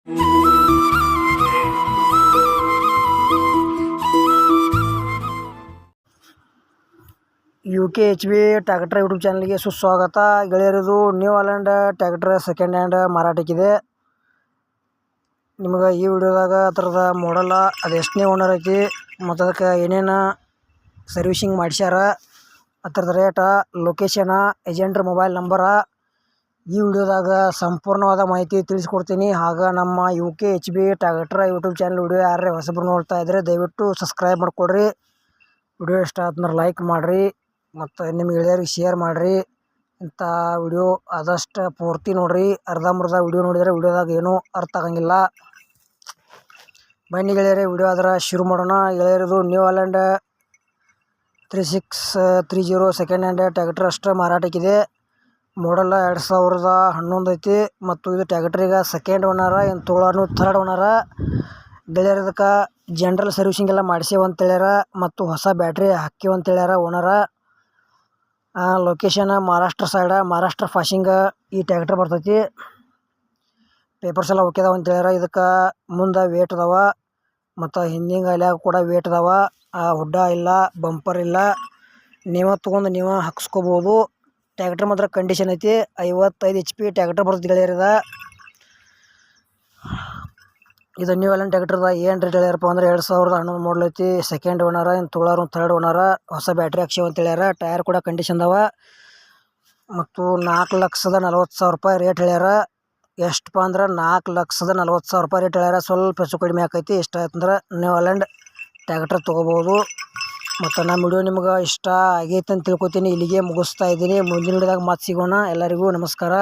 UKHB tractor YouTube ಚಾನಲ್ಗೆ ಸುಸ್ವಾಗತ. ಗೆಳೆಯರದು new Holland tractor second hand ಮಾರಾಟಕ್ಕಿದೆ. ನಿಮಗೆ ಈ ವಿಡಿಯೋದಾಗ ಅದರದ ಮಾಡಲ, ಅದು ಎಷ್ಟನೇ ಓನರ್ ಐತಿ ಮತ್ತು ಅದಕ್ಕೆ ಏನೇನು ಸರ್ವಿಸಿಂಗ್ ಮಾಡಿಸ್ಯಾರ, ಅದರದ ರೇಟ, ಲೊಕೇಶನ, ಏಜೆಂಟ್ರ ಮೊಬೈಲ್ ನಂಬರ ಈ ವಿಡಿಯೋದಾಗ ಸಂಪೂರ್ಣವಾದ ಮಾಹಿತಿ ತಿಳಿಸ್ಕೊಡ್ತೀನಿ. ಆಗ ನಮ್ಮ UKHB tractor YouTube channel video ಯಾರೇ ಹೊಸಬ್ರು ನೋಡ್ತಾ ಇದ್ದರೆ ದಯವಿಟ್ಟು ಸಬ್ಸ್ಕ್ರೈಬ್ ಮಾಡ್ಕೊಳ್ರಿ. ವಿಡಿಯೋ ಇಷ್ಟ ಆದ್ರೆ ಲೈಕ್ ಮಾಡಿರಿ ಮತ್ತು ನಿಮ್ಮ ಗೆಳೆಯರಿಗೆ ಶೇರ್ ಮಾಡಿರಿ. ಇಂಥ ವಿಡಿಯೋ ಆದಷ್ಟು ಪೂರ್ತಿ ನೋಡಿರಿ. ಅರ್ಧಂಬರ್ಧ ವಿಡಿಯೋ ನೋಡಿದರೆ ವಿಡಿಯೋದಾಗ ಏನೂ ಅರ್ಥ ಆಗಂಗಿಲ್ಲ. ಬನ್ನಿ ಗೆಳೆಯರೇ, ವಿಡಿಯೋ ಆದ್ರೆ ಶುರು ಮಾಡೋಣ. ಗೆಳೆಯರದು new Holland 3630 second hand tractor ಅಷ್ಟೇ ಮಾರಾಟಕ್ಕಿದೆ. ಮಾಡಲ್ 2011 ಐತಿ ಮತ್ತು ಇದು ಟ್ರ್ಯಾಕ್ಟರಿಗೆ ಸೆಕೆಂಡ್ ಓನರ, ಏನು ತೊಗೊಳೋನು ಥರ್ಡ್ ಓನರ. ಗೆಳೆಯರದಕ್ಕೆ ಜನರಲ್ ಸರ್ವಿಸಿಂಗ್ ಎಲ್ಲ ಮಾಡಿಸೇವಂತ ಹೇಳ್ಯಾರ ಮತ್ತು ಹೊಸ ಬ್ಯಾಟ್ರಿ ಹಾಕಿವಂತ ಹೇಳ್ಯಾರ ಓನರ. ಲೊಕೇಶನ್ ಮಹಾರಾಷ್ಟ್ರ ಸೈಡ, ಮಹಾರಾಷ್ಟ್ರ ಪಾಸಿಂಗ್ ಈ ಟ್ರ್ಯಾಕ್ಟರ್ ಬರ್ತೈತಿ. ಪೇಪರ್ಸ್ ಎಲ್ಲ ಓಕೆ ಅದಾವ ಅಂತ ಹೇಳ್ಯಾರ. ಇದಕ್ಕೆ ಮುಂದೆ ವೇಟ್ ಅದಾವ ಮತ್ತು ಹಿಂದಿನ ಅಲ್ಯಾಗ ಕೂಡ ವೇಟ್ ಅದಾವ. ಹುಡ್ಡ ಇಲ್ಲ, ಬಂಪರ್ ಇಲ್ಲ. ನೀವೇ ತೊಗೊಂಡು ನೀವೇ ಹಾಕ್ಸ್ಕೊಬೋದು. ಟ್ರ್ಯಾಕ್ಟರ್ ಮಾತ್ರ ಕಂಡೀಷನ್ ಐತಿ. 55 HP ಟ್ರ್ಯಾಕ್ಟರ್ ಬರ್ತೈತಿ ಗೆಳೆಯರದ. ಇದು ನ್ಯೂ ಹಾಲೆಂಡ್ ಟ್ರ್ಯಾಕ್ಟರ್ದ ಏನು ರೇಟ್ ಹೇಳ್ಯಾರಪ್ಪ ಅಂದ್ರೆ 2011 ಮಾಡಲ್ ಐತಿ. ಸೆಕೆಂಡ್ ಓನರ, ಏನು ತೊಗೊಳೋರು ಥರ್ಡ್ ಓನರ. ಹೊಸ ಬ್ಯಾಟ್ರಿ ಹಾಕ್ಸಿವ ಅಂತ ಹೇಳ್ಯಾರ. ಟೈರ್ ಕೂಡ ಕಂಡೀಷನ್ ಅದಾವ ಮತ್ತು 4,40,000 ರೂಪಾಯಿ ರೇಟ್ ಹೇಳ್ಯಾರ. ಎಷ್ಟಪ್ಪ ಅಂದ್ರೆ 4,40,000 ರೂಪಾಯಿ ರೇಟ್ ಹೇಳ್ಯಾರ. ಸ್ವಲ್ಪ ಹೆಚ್ಚು ಕಡಿಮೆ ಆಕೈತಿ. ಇಷ್ಟ ಆಯ್ತಂದ್ರೆ ನ್ಯೂ ಹಾಲೆಂಡ್ ಟ್ರ್ಯಾಕ್ಟರ್ ತೊಗೋಬೋದು. ಮತ್ತು ನಮ್ಮ ವಿಡಿಯೋ ನಿಮ್ಗೆ ಇಷ್ಟ ಆಗೈತೆ ಅಂತ ತಿಳ್ಕೊತೀನಿ. ಇಲ್ಲಿಗೆ ಮುಗಿಸ್ತಾ ಇದ್ದೀನಿ. ಮುಂದಿನ ವಿಡಿಯೋದಾಗ ಮತ್ತೆ ಸಿಗೋಣ. ಎಲ್ಲರಿಗೂ ನಮಸ್ಕಾರ.